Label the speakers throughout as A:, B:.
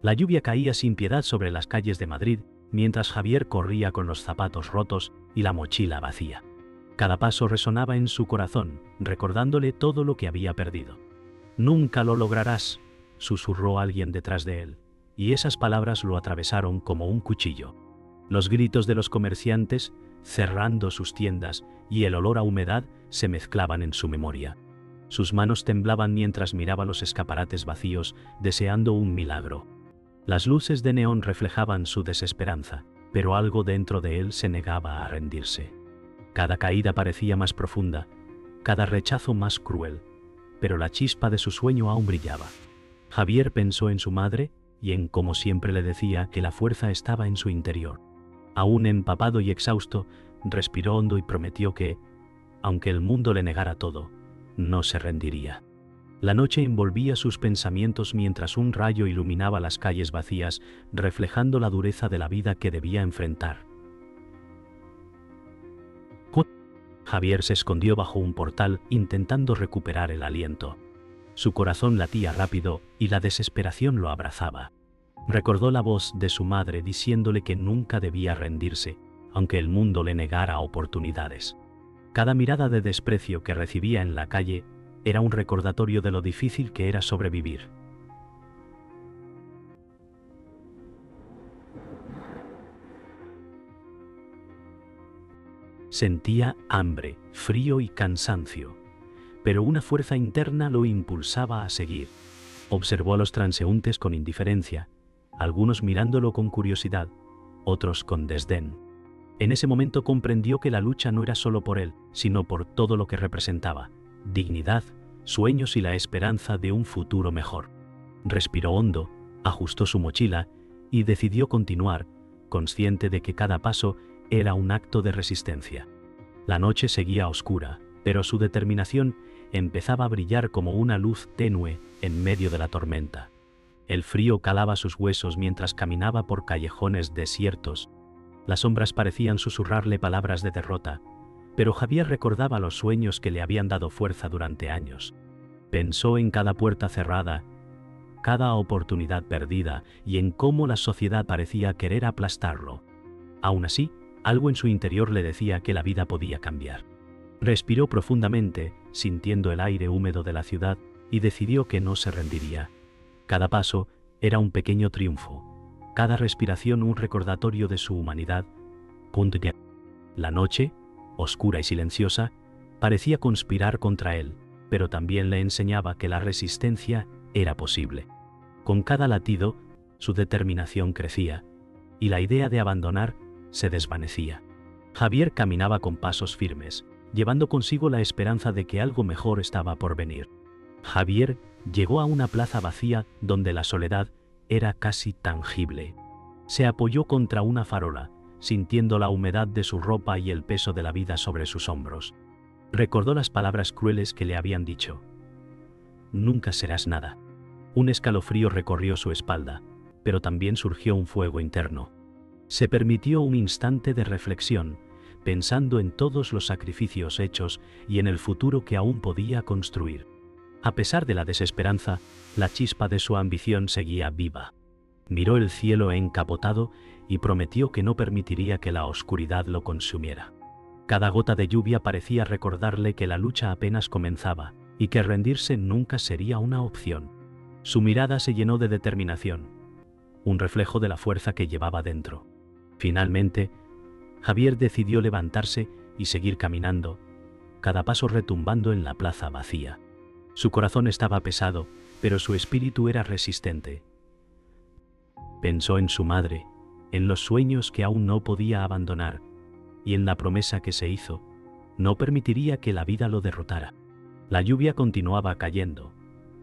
A: La lluvia caía sin piedad sobre las calles de Madrid, mientras Javier corría con los zapatos rotos y la mochila vacía. Cada paso resonaba en su corazón, recordándole todo lo que había perdido. «Nunca lo lograrás», susurró alguien detrás de él, y esas palabras lo atravesaron como un cuchillo. Los gritos de los comerciantes, cerrando sus tiendas, y el olor a humedad se mezclaban en su memoria. Sus manos temblaban mientras miraba los escaparates vacíos, deseando un milagro. Las luces de neón reflejaban su desesperanza, pero algo dentro de él se negaba a rendirse. Cada caída parecía más profunda, cada rechazo más cruel, pero la chispa de su sueño aún brillaba. Javier pensó en su madre y en cómo siempre le decía que la fuerza estaba en su interior. Aún empapado y exhausto, respiró hondo y prometió que, aunque el mundo le negara todo, no se rendiría. La noche envolvía sus pensamientos mientras un rayo iluminaba las calles vacías, reflejando la dureza de la vida que debía enfrentar. Javier se escondió bajo un portal, intentando recuperar el aliento. Su corazón latía rápido y la desesperación lo abrazaba. Recordó la voz de su madre diciéndole que nunca debía rendirse, aunque el mundo le negara oportunidades. Cada mirada de desprecio que recibía en la calle era un recordatorio de lo difícil que era sobrevivir. Sentía hambre, frío y cansancio, pero una fuerza interna lo impulsaba a seguir. Observó a los transeúntes con indiferencia, algunos mirándolo con curiosidad, otros con desdén. En ese momento comprendió que la lucha no era solo por él, sino por todo lo que representaba: dignidad, sueños y la esperanza de un futuro mejor. Respiró hondo, ajustó su mochila y decidió continuar, consciente de que cada paso era un acto de resistencia. La noche seguía oscura, pero su determinación empezaba a brillar como una luz tenue en medio de la tormenta. El frío calaba sus huesos mientras caminaba por callejones desiertos. Las sombras parecían susurrarle palabras de derrota, pero Javier recordaba los sueños que le habían dado fuerza durante años. Pensó en cada puerta cerrada, cada oportunidad perdida y en cómo la sociedad parecía querer aplastarlo. Aún así, algo en su interior le decía que la vida podía cambiar. Respiró profundamente, sintiendo el aire húmedo de la ciudad, y decidió que no se rendiría. Cada paso era un pequeño triunfo, cada respiración un recordatorio de su humanidad. La noche, oscura y silenciosa, parecía conspirar contra él, pero también le enseñaba que la resistencia era posible. Con cada latido, su determinación crecía, y la idea de abandonar se desvanecía. Javier caminaba con pasos firmes, llevando consigo la esperanza de que algo mejor estaba por venir. Javier llegó a una plaza vacía donde la soledad era casi tangible. Se apoyó contra una farola, sintiendo la humedad de su ropa y el peso de la vida sobre sus hombros. Recordó las palabras crueles que le habían dicho: «Nunca serás nada». Un escalofrío recorrió su espalda, pero también surgió un fuego interno. Se permitió un instante de reflexión, pensando en todos los sacrificios hechos y en el futuro que aún podía construir. A pesar de la desesperanza, la chispa de su ambición seguía viva. Miró el cielo encapotado y prometió que no permitiría que la oscuridad lo consumiera. Cada gota de lluvia parecía recordarle que la lucha apenas comenzaba y que rendirse nunca sería una opción. Su mirada se llenó de determinación, un reflejo de la fuerza que llevaba dentro. Finalmente, Javier decidió levantarse y seguir caminando, cada paso retumbando en la plaza vacía. Su corazón estaba pesado, pero su espíritu era resistente. Pensó en su madre, en los sueños que aún no podía abandonar, y en la promesa que se hizo: no permitiría que la vida lo derrotara. La lluvia continuaba cayendo,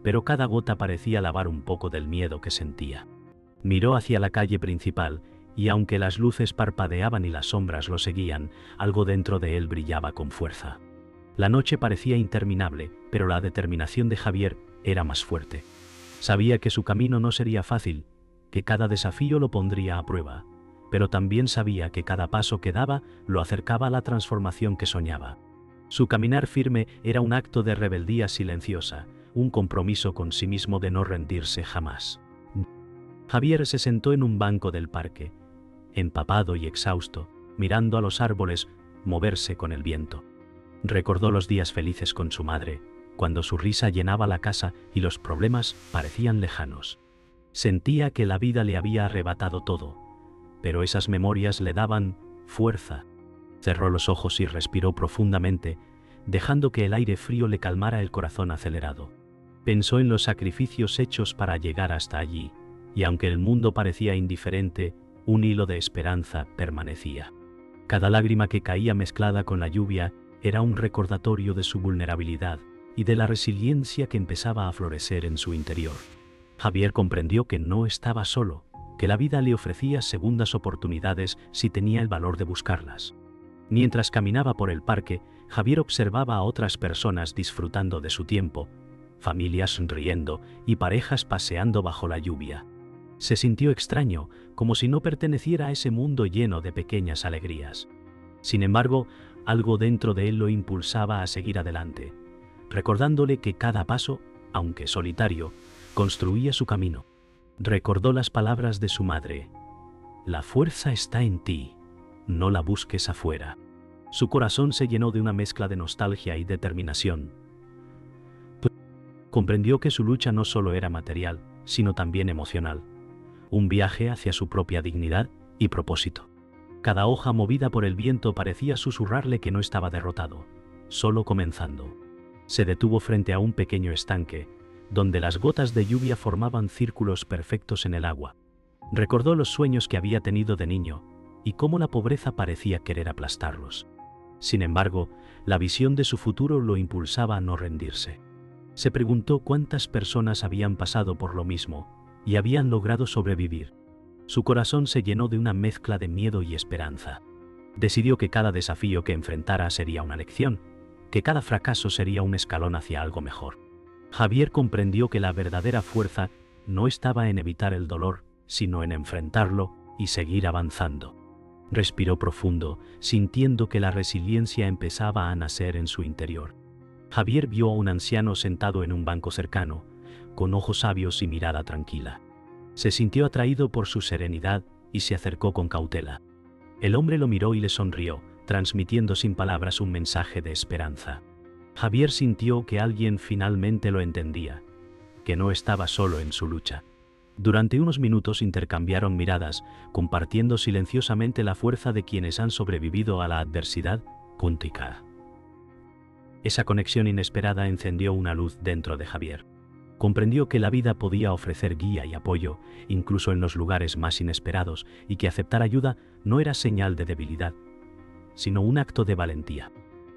A: pero cada gota parecía lavar un poco del miedo que sentía. Miró hacia la calle principal, y aunque las luces parpadeaban y las sombras lo seguían, algo dentro de él brillaba con fuerza. La noche parecía interminable, pero la determinación de Javier era más fuerte. Sabía que su camino no sería fácil, que cada desafío lo pondría a prueba, pero también sabía que cada paso que daba lo acercaba a la transformación que soñaba. Su caminar firme era un acto de rebeldía silenciosa, un compromiso con sí mismo de no rendirse jamás. Javier se sentó en un banco del parque, empapado y exhausto, mirando a los árboles moverse con el viento. Recordó los días felices con su madre, cuando su risa llenaba la casa y los problemas parecían lejanos. Sentía que la vida le había arrebatado todo, pero esas memorias le daban fuerza. Cerró los ojos y respiró profundamente, dejando que el aire frío le calmara el corazón acelerado. Pensó en los sacrificios hechos para llegar hasta allí, y aunque el mundo parecía indiferente, un hilo de esperanza permanecía. Cada lágrima que caía mezclada con la lluvia era un recordatorio de su vulnerabilidad y de la resiliencia que empezaba a florecer en su interior. Javier comprendió que no estaba solo, que la vida le ofrecía segundas oportunidades si tenía el valor de buscarlas. Mientras caminaba por el parque, Javier observaba a otras personas disfrutando de su tiempo, familias riendo y parejas paseando bajo la lluvia. Se sintió extraño, como si no perteneciera a ese mundo lleno de pequeñas alegrías. Sin embargo, algo dentro de él lo impulsaba a seguir adelante, recordándole que cada paso, aunque solitario, construía su camino. Recordó las palabras de su madre: «La fuerza está en ti, no la busques afuera». Su corazón se llenó de una mezcla de nostalgia y determinación. Comprendió que su lucha no solo era material, sino también emocional. Un viaje hacia su propia dignidad y propósito. Cada hoja movida por el viento parecía susurrarle que no estaba derrotado, solo comenzando. Se detuvo frente a un pequeño estanque, donde las gotas de lluvia formaban círculos perfectos en el agua. Recordó los sueños que había tenido de niño y cómo la pobreza parecía querer aplastarlos. Sin embargo, la visión de su futuro lo impulsaba a no rendirse. Se preguntó cuántas personas habían pasado por lo mismo y habían logrado sobrevivir. Su corazón se llenó de una mezcla de miedo y esperanza. Decidió que cada desafío que enfrentara sería una lección, que cada fracaso sería un escalón hacia algo mejor. Javier comprendió que la verdadera fuerza no estaba en evitar el dolor, sino en enfrentarlo y seguir avanzando. Respiró profundo, sintiendo que la resiliencia empezaba a nacer en su interior. Javier vio a un anciano sentado en un banco cercano, con ojos sabios y mirada tranquila. Se sintió atraído por su serenidad y se acercó con cautela. El hombre lo miró y le sonrió, transmitiendo sin palabras un mensaje de esperanza. Javier sintió que alguien finalmente lo entendía, que no estaba solo en su lucha. Durante unos minutos intercambiaron miradas, compartiendo silenciosamente la fuerza de quienes han sobrevivido a la adversidad. Esa conexión inesperada encendió una luz dentro de Javier. Comprendió que la vida podía ofrecer guía y apoyo, incluso en los lugares más inesperados, y que aceptar ayuda no era señal de debilidad, sino un acto de valentía.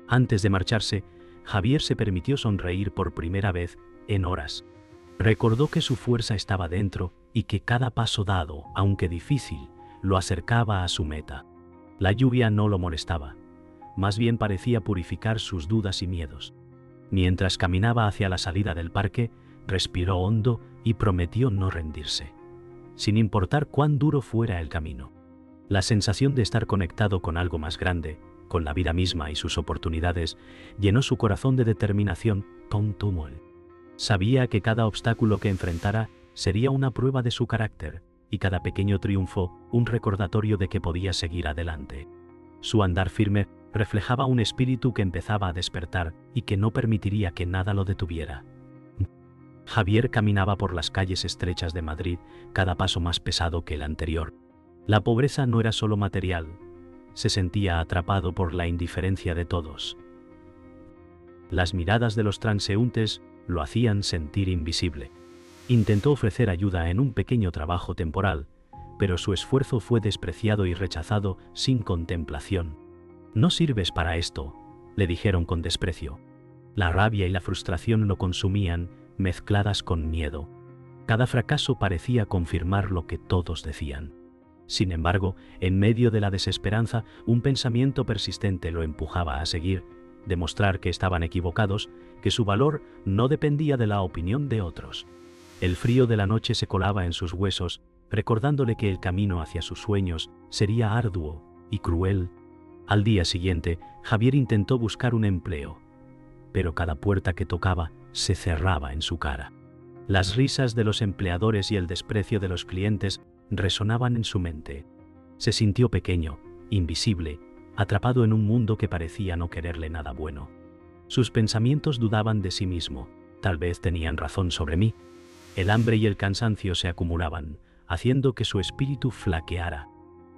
A: Antes de marcharse, Javier se permitió sonreír por primera vez en horas. Recordó que su fuerza estaba dentro y que cada paso dado, aunque difícil, lo acercaba a su meta. La lluvia no lo molestaba, más bien parecía purificar sus dudas y miedos. Mientras caminaba hacia la salida del parque, respiró hondo y prometió no rendirse, sin importar cuán duro fuera el camino. La sensación de estar conectado con algo más grande, con la vida misma y sus oportunidades, llenó su corazón de determinación. Sabía que cada obstáculo que enfrentara sería una prueba de su carácter, y cada pequeño triunfo un recordatorio de que podía seguir adelante. Su andar firme reflejaba un espíritu que empezaba a despertar y que no permitiría que nada lo detuviera. Javier caminaba por las calles estrechas de Madrid, cada paso más pesado que el anterior. La pobreza no era solo material, se sentía atrapado por la indiferencia de todos. Las miradas de los transeúntes lo hacían sentir invisible. Intentó ofrecer ayuda en un pequeño trabajo temporal, pero su esfuerzo fue despreciado y rechazado sin contemplación. «No sirves para esto», le dijeron con desprecio. La rabia y la frustración lo consumían, mezcladas con miedo. Cada fracaso parecía confirmar lo que todos decían. Sin embargo, en medio de la desesperanza, un pensamiento persistente lo empujaba a seguir, demostrar que estaban equivocados, que su valor no dependía de la opinión de otros. El frío de la noche se colaba en sus huesos, recordándole que el camino hacia sus sueños sería arduo y cruel. Al día siguiente, Javier intentó buscar un empleo, pero cada puerta que tocaba se cerraba en su cara. Las risas de los empleadores y el desprecio de los clientes resonaban en su mente. Se sintió pequeño, invisible, atrapado en un mundo que parecía no quererle nada bueno. Sus pensamientos dudaban de sí mismo. Tal vez tenían razón sobre mí. El hambre y el cansancio se acumulaban, haciendo que su espíritu flaqueara.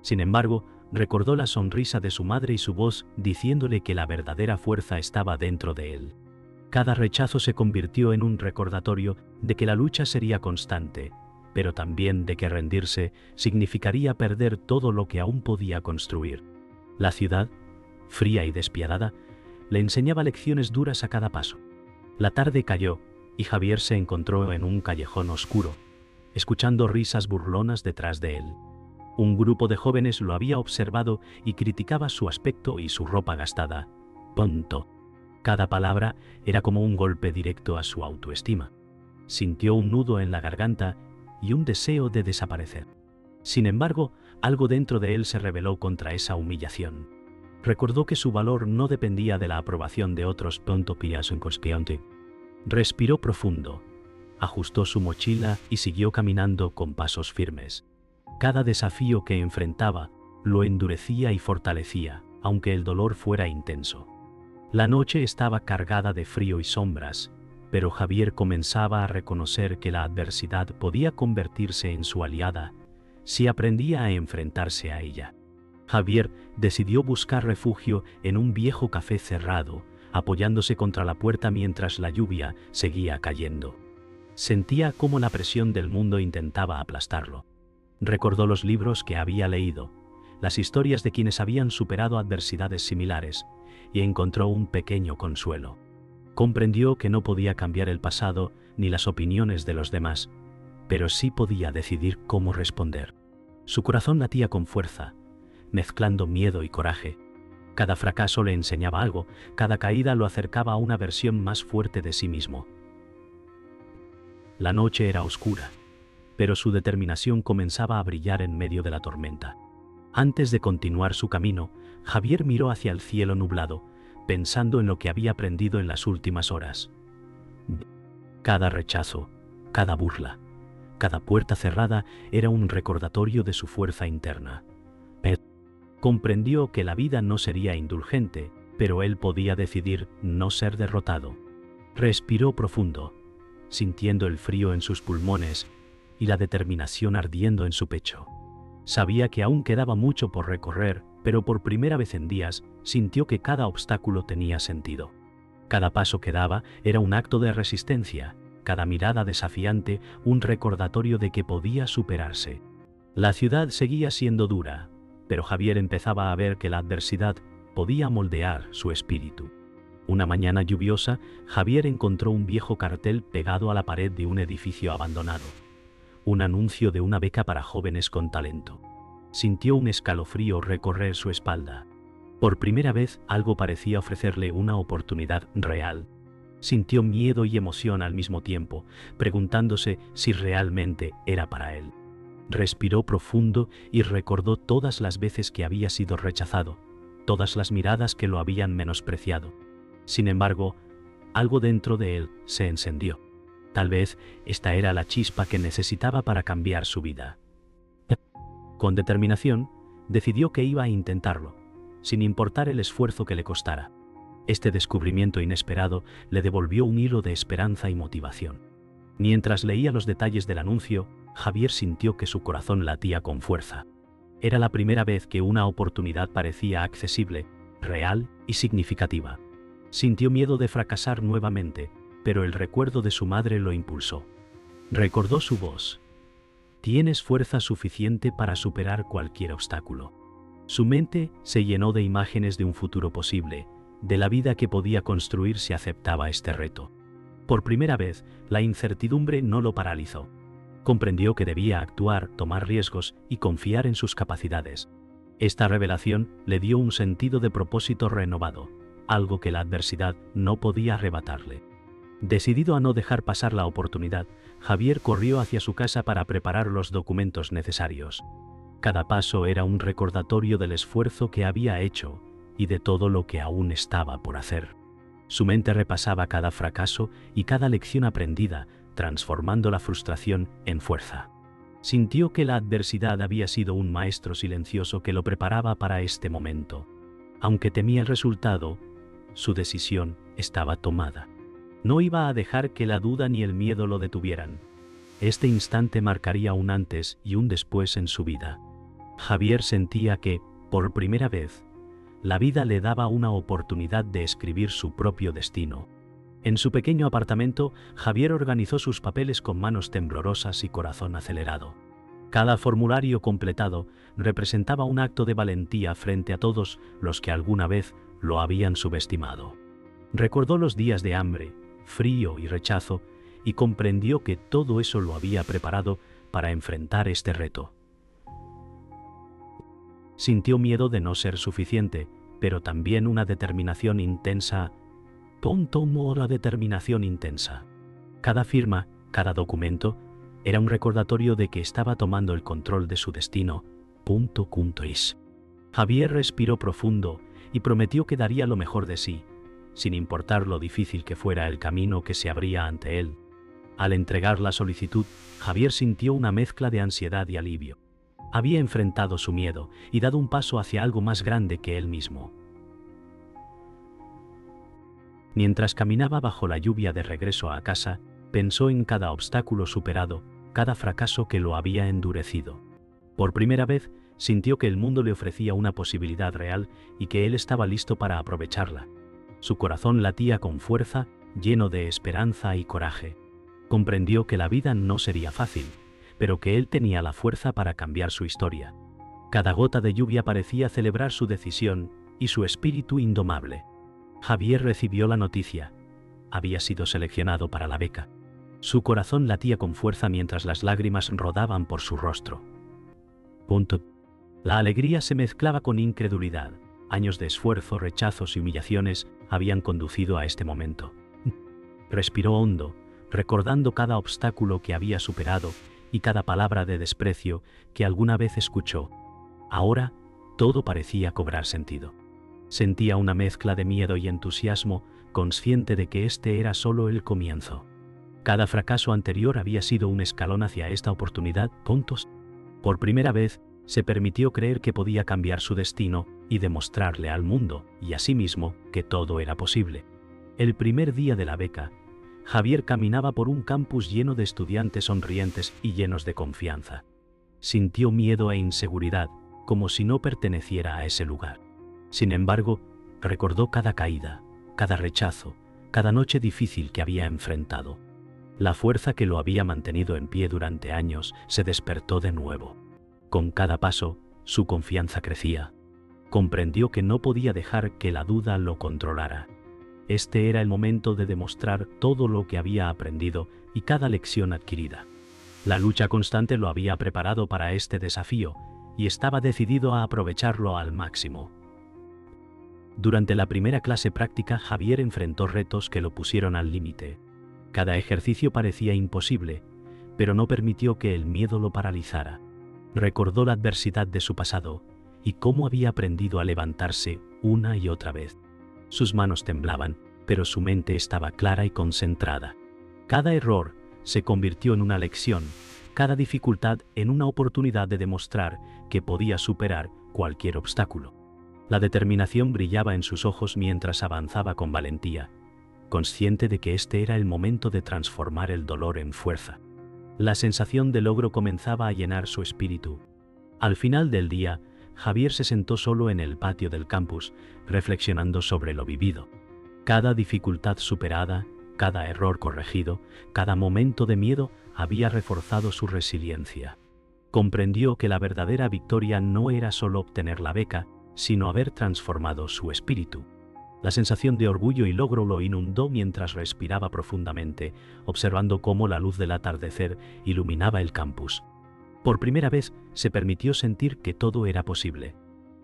A: Sin embargo, recordó la sonrisa de su madre y su voz diciéndole que la verdadera fuerza estaba dentro de él. Cada rechazo se convirtió en un recordatorio de que la lucha sería constante, pero también de que rendirse significaría perder todo lo que aún podía construir. La ciudad, fría y despiadada, le enseñaba lecciones duras a cada paso. La tarde cayó y Javier se encontró en un callejón oscuro, escuchando risas burlonas detrás de él. Un grupo de jóvenes lo había observado y criticaba su aspecto y su ropa gastada. Tonto. Cada palabra era como un golpe directo a su autoestima. Sintió un nudo en la garganta y un deseo de desaparecer. Sin embargo, algo dentro de él se rebeló contra esa humillación. Recordó que su valor no dependía de la aprobación de otros. Respiró profundo, ajustó su mochila y siguió caminando con pasos firmes. Cada desafío que enfrentaba lo endurecía y fortalecía, aunque el dolor fuera intenso. La noche estaba cargada de frío y sombras, pero Javier comenzaba a reconocer que la adversidad podía convertirse en su aliada si aprendía a enfrentarse a ella. Javier decidió buscar refugio en un viejo café cerrado, apoyándose contra la puerta mientras la lluvia seguía cayendo. Sentía cómo la presión del mundo intentaba aplastarlo. Recordó los libros que había leído, las historias de quienes habían superado adversidades similares, y encontró un pequeño consuelo. Comprendió que no podía cambiar el pasado ni las opiniones de los demás, pero sí podía decidir cómo responder. Su corazón latía con fuerza, mezclando miedo y coraje. Cada fracaso le enseñaba algo, cada caída lo acercaba a una versión más fuerte de sí mismo. La noche era oscura, pero su determinación comenzaba a brillar en medio de la tormenta. Antes de continuar su camino, Javier miró hacia el cielo nublado, pensando en lo que había aprendido en las últimas horas. Cada rechazo, cada burla, cada puerta cerrada era un recordatorio de su fuerza interna. Comprendió que la vida no sería indulgente, pero él podía decidir no ser derrotado. Respiró profundo, sintiendo el frío en sus pulmones y la determinación ardiendo en su pecho. Sabía que aún quedaba mucho por recorrer, pero por primera vez en días sintió que cada obstáculo tenía sentido. Cada paso que daba era un acto de resistencia, cada mirada desafiante un recordatorio de que podía superarse. La ciudad seguía siendo dura, pero Javier empezaba a ver que la adversidad podía moldear su espíritu. Una mañana lluviosa, Javier encontró un viejo cartel pegado a la pared de un edificio abandonado. Un anuncio de una beca para jóvenes con talento. Sintió un escalofrío recorrer su espalda. Por primera vez, algo parecía ofrecerle una oportunidad real. Sintió miedo y emoción al mismo tiempo, preguntándose si realmente era para él. Respiró profundo y recordó todas las veces que había sido rechazado, todas las miradas que lo habían menospreciado. Sin embargo, algo dentro de él se encendió. Tal vez esta era la chispa que necesitaba para cambiar su vida. Con determinación, decidió que iba a intentarlo, sin importar el esfuerzo que le costara. Este descubrimiento inesperado le devolvió un hilo de esperanza y motivación. Mientras leía los detalles del anuncio, Javier sintió que su corazón latía con fuerza. Era la primera vez que una oportunidad parecía accesible, real y significativa. Sintió miedo de fracasar nuevamente, pero el recuerdo de su madre lo impulsó. Recordó su voz. Tienes fuerza suficiente para superar cualquier obstáculo. Su mente se llenó de imágenes de un futuro posible, de la vida que podía construir si aceptaba este reto. Por primera vez, la incertidumbre no lo paralizó. Comprendió que debía actuar, tomar riesgos y confiar en sus capacidades. Esta revelación le dio un sentido de propósito renovado, algo que la adversidad no podía arrebatarle. Decidido a no dejar pasar la oportunidad, Javier corrió hacia su casa para preparar los documentos necesarios. Cada paso era un recordatorio del esfuerzo que había hecho y de todo lo que aún estaba por hacer. Su mente repasaba cada fracaso y cada lección aprendida, transformando la frustración en fuerza. Sintió que la adversidad había sido un maestro silencioso que lo preparaba para este momento. Aunque temía el resultado, su decisión estaba tomada. No iba a dejar que la duda ni el miedo lo detuvieran. Este instante marcaría un antes y un después en su vida. Javier sentía que, por primera vez, la vida le daba una oportunidad de escribir su propio destino. En su pequeño apartamento, Javier organizó sus papeles con manos temblorosas y corazón acelerado. Cada formulario completado representaba un acto de valentía frente a todos los que alguna vez lo habían subestimado. Recordó los días de hambre, frío y rechazo, y comprendió que todo eso lo había preparado para enfrentar este reto. Sintió miedo de no ser suficiente, pero también una determinación intensa. La determinación intensa. Cada firma, cada documento, era un recordatorio de que estaba tomando el control de su destino. Javier respiró profundo y prometió que daría lo mejor de sí, sin importar lo difícil que fuera el camino que se abría ante él. Al entregar la solicitud, Javier sintió una mezcla de ansiedad y alivio. Había enfrentado su miedo y dado un paso hacia algo más grande que él mismo. Mientras caminaba bajo la lluvia de regreso a casa, pensó en cada obstáculo superado, cada fracaso que lo había endurecido. Por primera vez, sintió que el mundo le ofrecía una posibilidad real y que él estaba listo para aprovecharla. Su corazón latía con fuerza, lleno de esperanza y coraje. Comprendió que la vida no sería fácil, pero que él tenía la fuerza para cambiar su historia. Cada gota de lluvia parecía celebrar su decisión y su espíritu indomable. Javier recibió la noticia. Había sido seleccionado para la beca. Su corazón latía con fuerza mientras las lágrimas rodaban por su rostro. La alegría se mezclaba con incredulidad. Años de esfuerzo, rechazos y humillaciones habían conducido a este momento. Respiró hondo, recordando cada obstáculo que había superado y cada palabra de desprecio que alguna vez escuchó. Ahora, todo parecía cobrar sentido. Sentía una mezcla de miedo y entusiasmo, consciente de que este era solo el comienzo. Cada fracaso anterior había sido un escalón hacia esta oportunidad. Por primera vez, se permitió creer que podía cambiar su destino y demostrarle al mundo, y a sí mismo, que todo era posible. El primer día de la beca, Javier caminaba por un campus lleno de estudiantes sonrientes y llenos de confianza. Sintió miedo e inseguridad, como si no perteneciera a ese lugar. Sin embargo, recordó cada caída, cada rechazo, cada noche difícil que había enfrentado. La fuerza que lo había mantenido en pie durante años se despertó de nuevo. Con cada paso, su confianza crecía. Comprendió que no podía dejar que la duda lo controlara. Este era el momento de demostrar todo lo que había aprendido y cada lección adquirida. La lucha constante lo había preparado para este desafío y estaba decidido a aprovecharlo al máximo. Durante la primera clase práctica, Javier enfrentó retos que lo pusieron al límite. Cada ejercicio parecía imposible, pero no permitió que el miedo lo paralizara. Recordó la adversidad de su pasado y cómo había aprendido a levantarse una y otra vez. Sus manos temblaban, pero su mente estaba clara y concentrada. Cada error se convirtió en una lección, cada dificultad en una oportunidad de demostrar que podía superar cualquier obstáculo. La determinación brillaba en sus ojos mientras avanzaba con valentía, consciente de que este era el momento de transformar el dolor en fuerza. La sensación de logro comenzaba a llenar su espíritu. Al final del día, Javier se sentó solo en el patio del campus, reflexionando sobre lo vivido. Cada dificultad superada, cada error corregido, cada momento de miedo había reforzado su resiliencia. Comprendió que la verdadera victoria no era solo obtener la beca, sino haber transformado su espíritu. La sensación de orgullo y logro lo inundó mientras respiraba profundamente, observando cómo la luz del atardecer iluminaba el campus. Por primera vez se permitió sentir que todo era posible.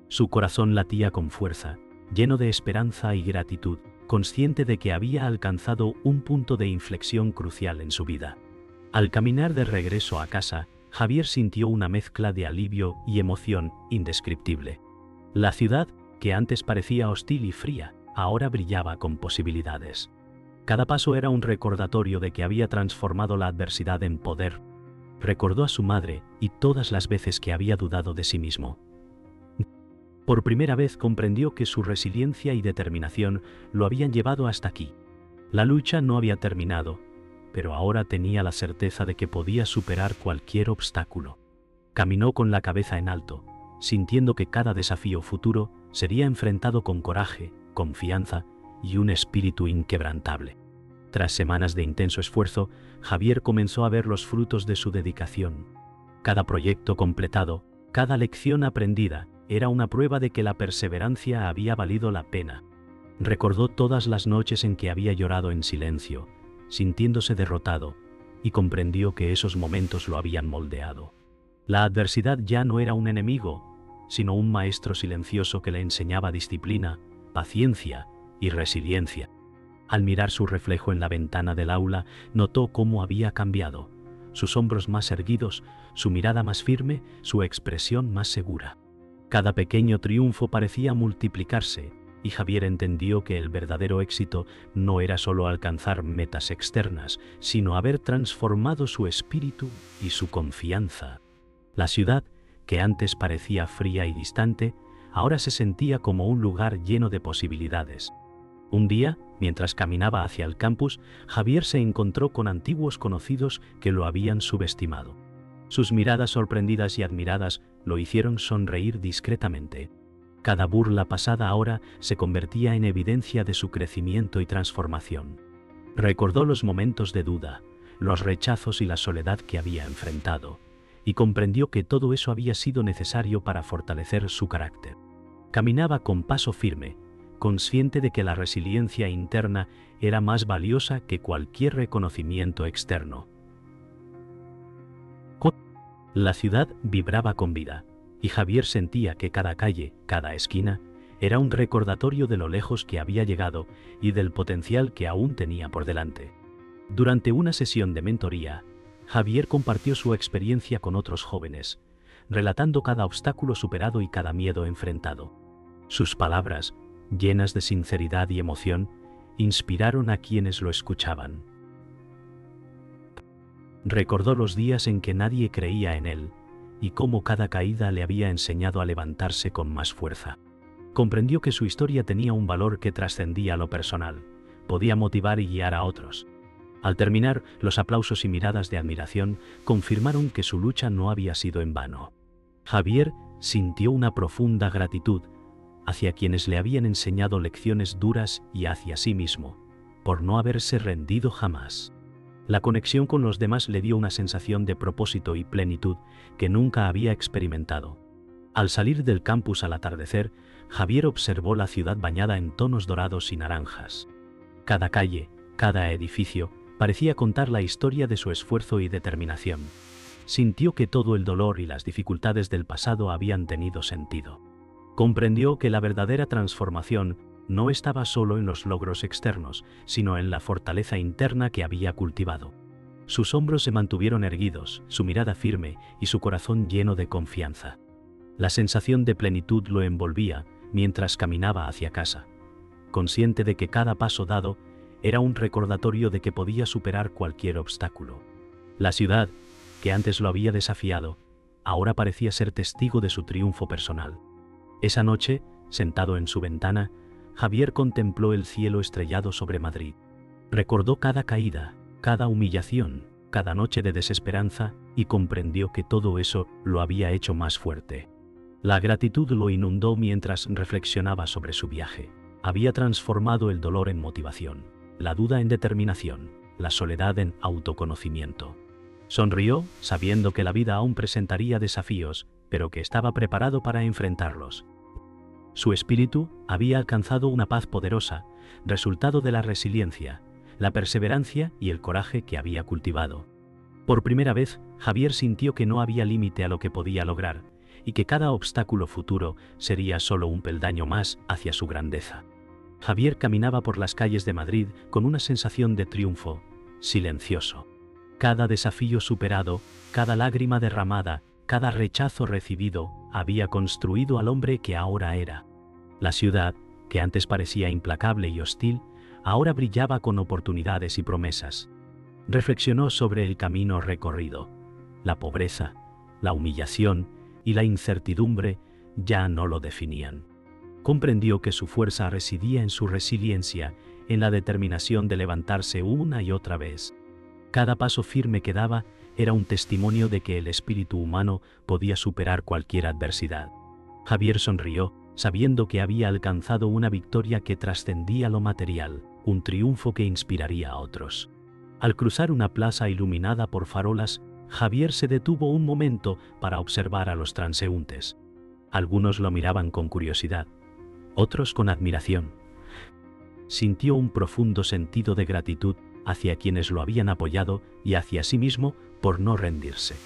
A: Su corazón latía con fuerza, lleno de esperanza y gratitud, consciente de que había alcanzado un punto de inflexión crucial en su vida. Al caminar de regreso a casa, Javier sintió una mezcla de alivio y emoción indescriptible. La ciudad, que antes parecía hostil y fría, ahora brillaba con posibilidades. Cada paso era un recordatorio de que había transformado la adversidad en poder. Recordó a su madre y todas las veces que había dudado de sí mismo. Por primera vez comprendió que su resiliencia y determinación lo habían llevado hasta aquí. La lucha no había terminado, pero ahora tenía la certeza de que podía superar cualquier obstáculo. Caminó con la cabeza en alto, sintiendo que cada desafío futuro sería enfrentado con coraje, confianza y un espíritu inquebrantable. Tras semanas de intenso esfuerzo, Javier comenzó a ver los frutos de su dedicación. Cada proyecto completado, cada lección aprendida, era una prueba de que la perseverancia había valido la pena. Recordó todas las noches en que había llorado en silencio, sintiéndose derrotado, y comprendió que esos momentos lo habían moldeado. La adversidad ya no era un enemigo, sino un maestro silencioso que le enseñaba disciplina, paciencia y resiliencia. Al mirar su reflejo en la ventana del aula, notó cómo había cambiado, sus hombros más erguidos, su mirada más firme, su expresión más segura. Cada pequeño triunfo parecía multiplicarse, y Javier entendió que el verdadero éxito no era solo alcanzar metas externas, sino haber transformado su espíritu y su confianza. La ciudad, que antes parecía fría y distante, ahora se sentía como un lugar lleno de posibilidades. Un día, mientras caminaba hacia el campus, Javier se encontró con antiguos conocidos que lo habían subestimado. Sus miradas sorprendidas y admiradas lo hicieron sonreír discretamente. Cada burla pasada ahora se convertía en evidencia de su crecimiento y transformación. Recordó los momentos de duda, los rechazos y la soledad que había enfrentado, y comprendió que todo eso había sido necesario para fortalecer su carácter. Caminaba con paso firme, consciente de que la resiliencia interna era más valiosa que cualquier reconocimiento externo. La ciudad vibraba con vida, y Javier sentía que cada calle, cada esquina, era un recordatorio de lo lejos que había llegado y del potencial que aún tenía por delante. Durante una sesión de mentoría, Javier compartió su experiencia con otros jóvenes, relatando cada obstáculo superado y cada miedo enfrentado. Sus palabras, llenas de sinceridad y emoción, inspiraron a quienes lo escuchaban. Recordó los días en que nadie creía en él, y cómo cada caída le había enseñado a levantarse con más fuerza. Comprendió que su historia tenía un valor que trascendía lo personal, podía motivar y guiar a otros. Al terminar, los aplausos y miradas de admiración confirmaron que su lucha no había sido en vano. Javier sintió una profunda gratitud hacia quienes le habían enseñado lecciones duras y hacia sí mismo, por no haberse rendido jamás. La conexión con los demás le dio una sensación de propósito y plenitud que nunca había experimentado. Al salir del campus al atardecer, Javier observó la ciudad bañada en tonos dorados y naranjas. Cada calle, cada edificio, parecía contar la historia de su esfuerzo y determinación. Sintió que todo el dolor y las dificultades del pasado habían tenido sentido. Comprendió que la verdadera transformación no estaba solo en los logros externos, sino en la fortaleza interna que había cultivado. Sus hombros se mantuvieron erguidos, su mirada firme y su corazón lleno de confianza. La sensación de plenitud lo envolvía mientras caminaba hacia casa, consciente de que cada paso dado era un recordatorio de que podía superar cualquier obstáculo. La ciudad, que antes lo había desafiado, ahora parecía ser testigo de su triunfo personal. Esa noche, sentado en su ventana, Javier contempló el cielo estrellado sobre Madrid. Recordó cada caída, cada humillación, cada noche de desesperanza y comprendió que todo eso lo había hecho más fuerte. La gratitud lo inundó mientras reflexionaba sobre su viaje. Había transformado el dolor en motivación, la duda en determinación, la soledad en autoconocimiento. Sonrió, sabiendo que la vida aún presentaría desafíos, pero que estaba preparado para enfrentarlos. Su espíritu había alcanzado una paz poderosa, resultado de la resiliencia, la perseverancia y el coraje que había cultivado. Por primera vez, Javier sintió que no había límite a lo que podía lograr, y que cada obstáculo futuro sería solo un peldaño más hacia su grandeza. Javier caminaba por las calles de Madrid con una sensación de triunfo, silencioso. Cada desafío superado, cada lágrima derramada, cada rechazo recibido, había construido al hombre que ahora era. La ciudad, que antes parecía implacable y hostil, ahora brillaba con oportunidades y promesas. Reflexionó sobre el camino recorrido. La pobreza, la humillación y la incertidumbre ya no lo definían. Comprendió que su fuerza residía en su resiliencia, en la determinación de levantarse una y otra vez. Cada paso firme que daba era un testimonio de que el espíritu humano podía superar cualquier adversidad. Javier sonrió, sabiendo que había alcanzado una victoria que trascendía lo material, un triunfo que inspiraría a otros. Al cruzar una plaza iluminada por farolas, Javier se detuvo un momento para observar a los transeúntes. Algunos lo miraban con curiosidad, otros con admiración. Sintió un profundo sentido de gratitud hacia quienes lo habían apoyado y hacia sí mismo por no rendirse.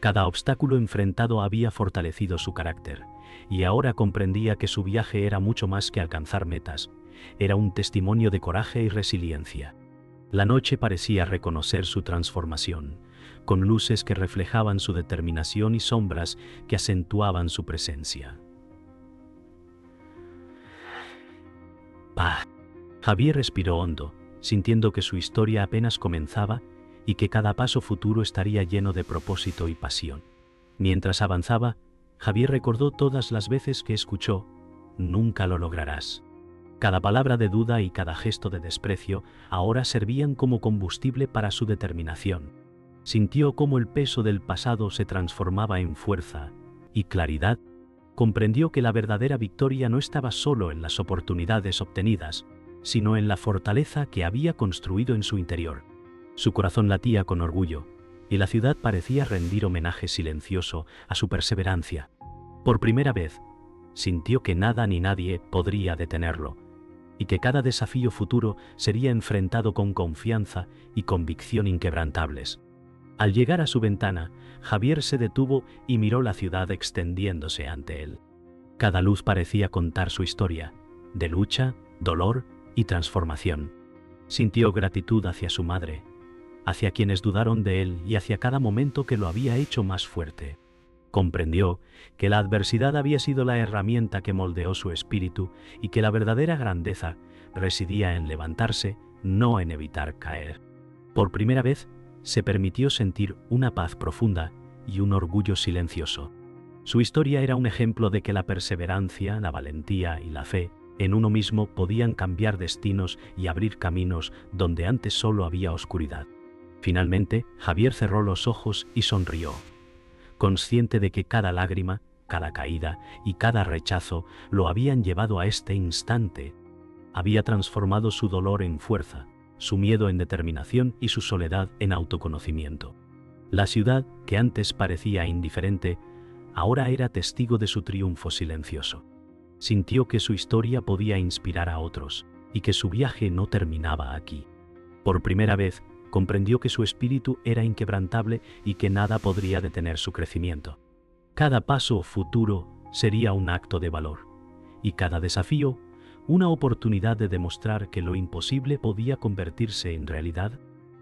A: Cada obstáculo enfrentado había fortalecido su carácter, y ahora comprendía que su viaje era mucho más que alcanzar metas. Era un testimonio de coraje y resiliencia. La noche parecía reconocer su transformación, con luces que reflejaban su determinación y sombras que acentuaban su presencia. Paz. Javier respiró hondo, sintiendo que su historia apenas comenzaba y que cada paso futuro estaría lleno de propósito y pasión. Mientras avanzaba, Javier recordó todas las veces que escuchó: «Nunca lo lograrás». Cada palabra de duda y cada gesto de desprecio ahora servían como combustible para su determinación. Sintió cómo el peso del pasado se transformaba en fuerza y claridad. Comprendió que la verdadera victoria no estaba solo en las oportunidades obtenidas, sino en la fortaleza que había construido en su interior. Su corazón latía con orgullo, y la ciudad parecía rendir homenaje silencioso a su perseverancia. Por primera vez, sintió que nada ni nadie podría detenerlo, y que cada desafío futuro sería enfrentado con confianza y convicción inquebrantables. Al llegar a su ventana, Javier se detuvo y miró la ciudad extendiéndose ante él. Cada luz parecía contar su historia, de lucha, dolor y transformación. Sintió gratitud hacia su madre, hacia quienes dudaron de él y hacia cada momento que lo había hecho más fuerte. Comprendió que la adversidad había sido la herramienta que moldeó su espíritu y que la verdadera grandeza residía en levantarse, no en evitar caer. Por primera vez, se permitió sentir una paz profunda y un orgullo silencioso. Su historia era un ejemplo de que la perseverancia, la valentía y la fe en uno mismo podían cambiar destinos y abrir caminos donde antes solo había oscuridad. Finalmente, Javier cerró los ojos y sonrió, consciente de que cada lágrima, cada caída y cada rechazo lo habían llevado a este instante. Había transformado su dolor en fuerza, su miedo en determinación y su soledad en autoconocimiento. La ciudad, que antes parecía indiferente, ahora era testigo de su triunfo silencioso. Sintió que su historia podía inspirar a otros y que su viaje no terminaba aquí. Por primera vez, comprendió que su espíritu era inquebrantable y que nada podría detener su crecimiento. Cada paso futuro sería un acto de valor, y cada desafío una oportunidad de demostrar que lo imposible podía convertirse en realidad.